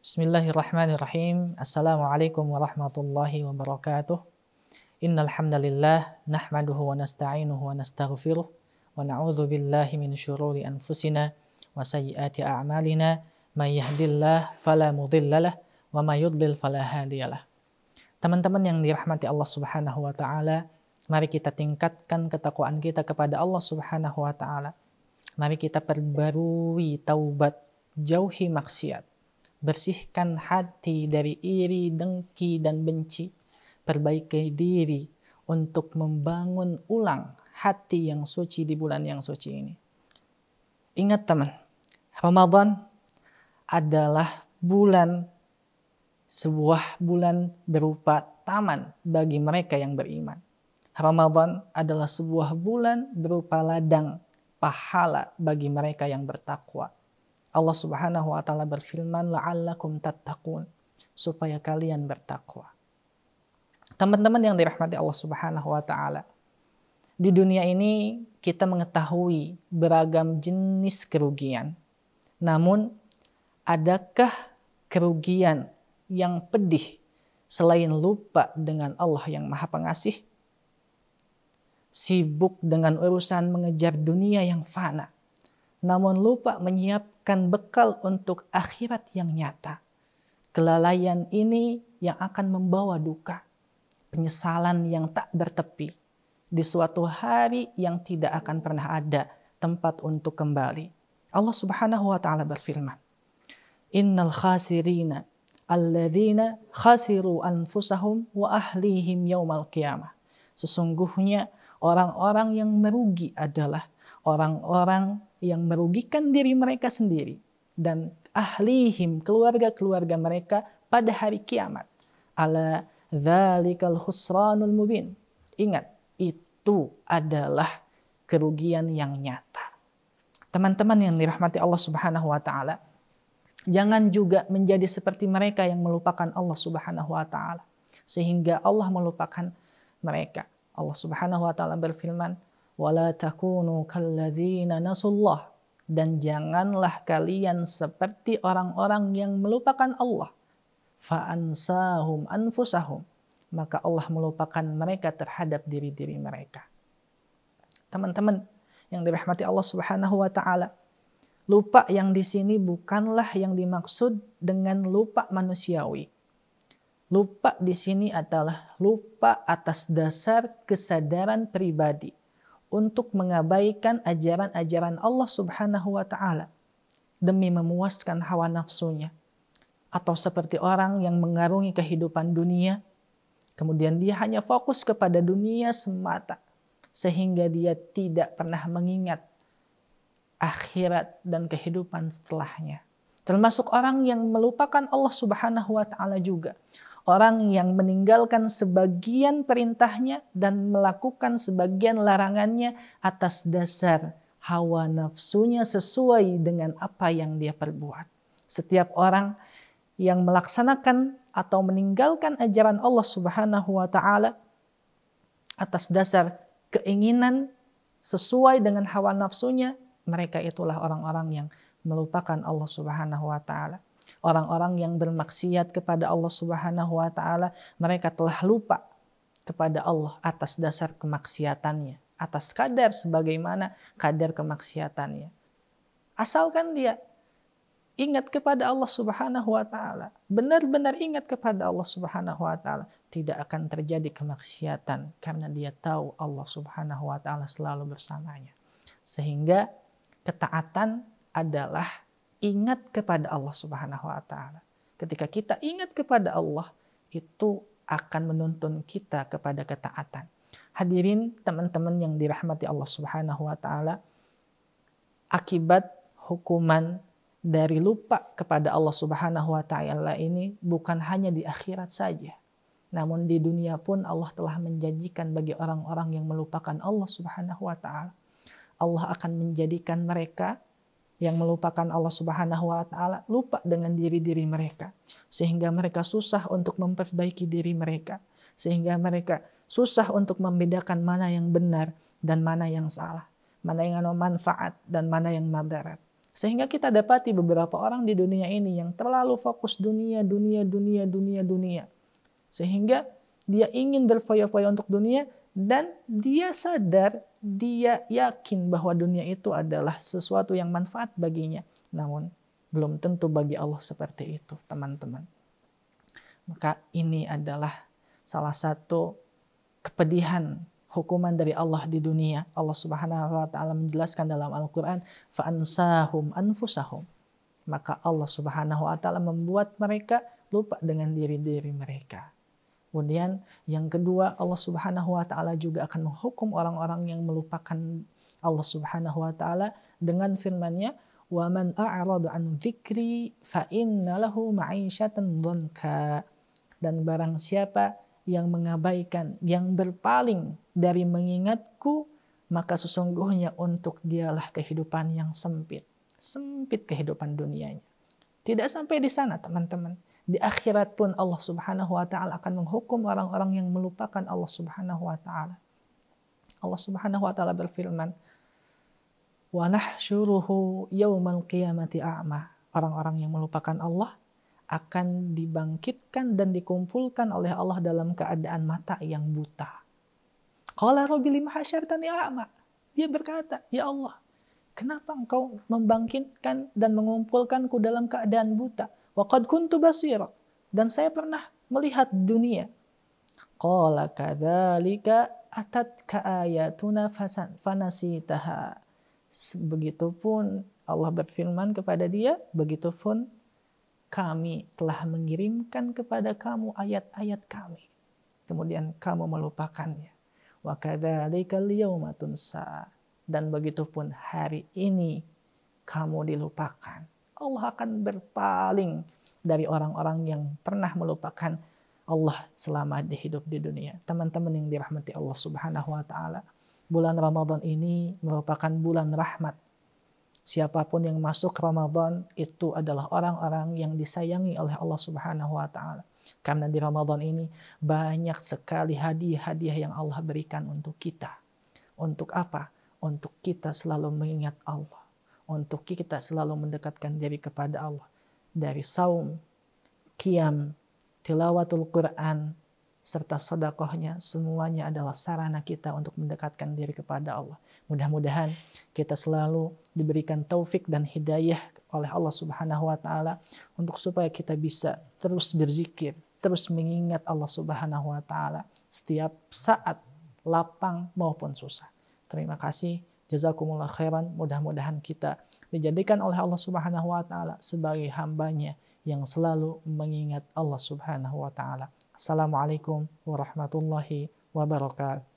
Bismillahirrahmanirrahim. Assalamualaikum warahmatullahi wabarakatuh. Innal hamdalillah nahmaduhu wa nasta'inuhu wa nastaghfiruh wa na'udzu billahi min syururi anfusina wa sayyiati a'malina may yahdihillahu fala mudhillalah wa may yudlil fala hadiyalah. Teman-teman yang dirahmati Allah Subhanahu wa taala, mari kita tingkatkan ketakwaan kita kepada Allah Subhanahu wa taala. Mari kita perbarui taubat, jauhi maksiat. Bersihkan hati dari iri, dengki, dan benci. Perbaiki diri untuk membangun ulang hati yang suci di bulan yang suci ini. Ingat teman, Ramadan adalah sebuah bulan berupa taman bagi mereka yang beriman. Ramadan adalah sebuah bulan berupa ladang pahala bagi mereka yang bertakwa. Allah Subhanahu wa taala berfirman, la'allakum tattaqun, supaya kalian bertakwa. Teman-teman yang dirahmati Allah Subhanahu wa taala, di dunia ini kita mengetahui beragam jenis kerugian. Namun, adakah kerugian yang pedih selain lupa dengan Allah yang Maha Pengasih? Sibuk dengan urusan mengejar dunia yang fana, namun lupa menyiapkan bekal untuk akhirat yang nyata. Kelalaian ini yang akan membawa duka, penyesalan yang tak bertepi di suatu hari yang tidak akan pernah ada tempat untuk kembali. Allah Subhanahu wa taala berfirman, Innal khasirina alladzina khasiru anfusahum wa ahlihim yaumal qiyamah. Sesungguhnya orang-orang yang merugi adalah orang-orang yang merugikan diri mereka sendiri dan ahlihim, keluarga-keluarga mereka pada hari kiamat. Ala dzalikal khusranul mubin. Ingat, itu adalah kerugian yang nyata. Teman-teman yang dirahmati Allah Subhanahu wa taala, jangan juga menjadi seperti mereka yang melupakan Allah Subhanahu wa taala sehingga Allah melupakan mereka. Allah Subhanahu wa taala berfirman, "Wala takunu kalladzina nasullah." Dan janganlah kalian seperti orang-orang yang melupakan Allah. Fa'ansahum anfusahum. Maka Allah melupakan mereka terhadap diri-diri mereka. Teman-teman yang dirahmati Allah Subhanahu wa taala, lupa yang di sini bukanlah yang dimaksud dengan lupa manusiawi. Lupa di sini adalah lupa atas dasar kesadaran pribadi untuk mengabaikan ajaran-ajaran Allah Subhanahu wa taala demi memuaskan hawa nafsunya. Atau seperti orang yang mengarungi kehidupan dunia, kemudian dia hanya fokus kepada dunia semata sehingga dia tidak pernah mengingat akhirat dan kehidupan setelahnya. Termasuk orang yang melupakan Allah Subhanahu wa taala juga. Orang yang meninggalkan sebagian perintahnya dan melakukan sebagian larangannya atas dasar hawa nafsunya sesuai dengan apa yang dia perbuat. Setiap orang yang melaksanakan atau meninggalkan ajaran Allah Subhanahu wa taala atas dasar keinginan sesuai dengan hawa nafsunya, mereka itulah orang-orang yang melupakan Allah Subhanahu wa taala. Orang-orang yang bermaksiat kepada Allah Subhanahu wa taala, mereka telah lupa kepada Allah atas dasar kemaksiatannya, atas kadar sebagaimana kadar kemaksiatannya. Asalkan dia ingat kepada Allah Subhanahu wa taala, benar-benar ingat kepada Allah Subhanahu wa taala, tidak akan terjadi kemaksiatan karena dia tahu Allah Subhanahu wa taala selalu bersamanya. Sehingga ketaatan adalah ingat kepada Allah Subhanahu wa taala. Ketika kita ingat kepada Allah, itu akan menuntun kita kepada ketaatan. Hadirin teman-teman yang dirahmati Allah Subhanahu wa taala, akibat hukuman dari lupa kepada Allah Subhanahu wa taala ini bukan hanya di akhirat saja. Namun di dunia pun Allah telah menjanjikan bagi orang-orang yang melupakan Allah Subhanahu wa taala. Allah akan menjadikan mereka yang melupakan Allah Subhanahu wa taala lupa dengan diri-diri mereka, sehingga mereka susah untuk memperbaiki diri mereka, sehingga mereka susah untuk membedakan mana yang benar dan mana yang salah, mana yang manfaat dan mana yang madarat, Sehingga kita dapati beberapa orang di dunia ini yang terlalu fokus dunia. Sehingga dia ingin berfoya-foya untuk dunia dan dia sadar, dia yakin bahwa dunia itu adalah sesuatu yang manfaat baginya. Namun belum tentu bagi Allah seperti itu, teman-teman. Maka ini adalah salah satu kepedihan hukuman dari Allah di dunia. Allah Subhanahu wa taala menjelaskan dalam Al-Qur'an, "Fa'ansahum anfusahum." Maka Allah Subhanahu wa taala membuat mereka lupa dengan diri-diri mereka. Kemudian yang kedua, Allah Subhanahu wa taala juga akan menghukum orang-orang yang melupakan Allah Subhanahu wa taala dengan firman-Nya, "Wa man a'rada 'an dzikri fa inna lahu ma'isyatan dhanka." Dan barang siapa yang mengabaikan, yang berpaling dari mengingatku, maka sesungguhnya untuk dialah kehidupan yang sempit. Sempit kehidupan dunianya. Tidak sampai di sana, teman-teman. Di akhirat pun Allah Subhanahu wa taala akan menghukum orang-orang yang melupakan Allah Subhanahu wa taala. Allah Subhanahu wa taala berfirman, "Wa nahsyuruhu yaumal qiyamati a'ma." Orang-orang yang melupakan Allah akan dibangkitkan dan dikumpulkan oleh Allah dalam keadaan mata yang buta. Qala rabbi lima hasyartani a'ma. Dia berkata, "Ya Allah, kenapa engkau membangkitkan dan mengumpulkanku dalam keadaan buta? Wa qad kuntu basira." Dan saya pernah melihat dunia. Qala kadzalika atatka ayatuna fanasitaha. Begitupun Allah berfirman kepada dia, begitupun kami telah mengirimkan kepada kamu ayat-ayat kami. Kemudian kamu melupakannya. Wa kadzalika al-yauma tunsa. Dan begitupun hari ini kamu dilupakan. Allah akan berpaling dari orang-orang yang pernah melupakan Allah selama hidup di dunia. Teman-teman yang dirahmati Allah Subhanahu wa taala, bulan Ramadan ini merupakan bulan rahmat. Siapapun yang masuk Ramadan itu adalah orang-orang yang disayangi oleh Allah Subhanahu wa taala. Karena di Ramadan ini banyak sekali hadiah-hadiah yang Allah berikan untuk kita. Untuk apa? Untuk kita selalu mengingat Allah. Untuk kita selalu mendekatkan diri kepada Allah. Dari saum, qiyam, tilawatul Quran, serta sedekahnya, semuanya adalah sarana kita untuk mendekatkan diri kepada Allah. Mudah-mudahan kita selalu diberikan taufik dan hidayah oleh Allah Subhanahu wa taala untuk supaya kita bisa terus berzikir, terus mengingat Allah Subhanahu wa taala setiap saat, lapang maupun susah. Terima kasih. Jazakumullah khairan. Mudah-mudahan kita dijadikan oleh Allah Subhanahu wa taala sebagai hambanya yang selalu mengingat Allah Subhanahu wa taala. Assalamualaikum warahmatullahi wabarakatuh.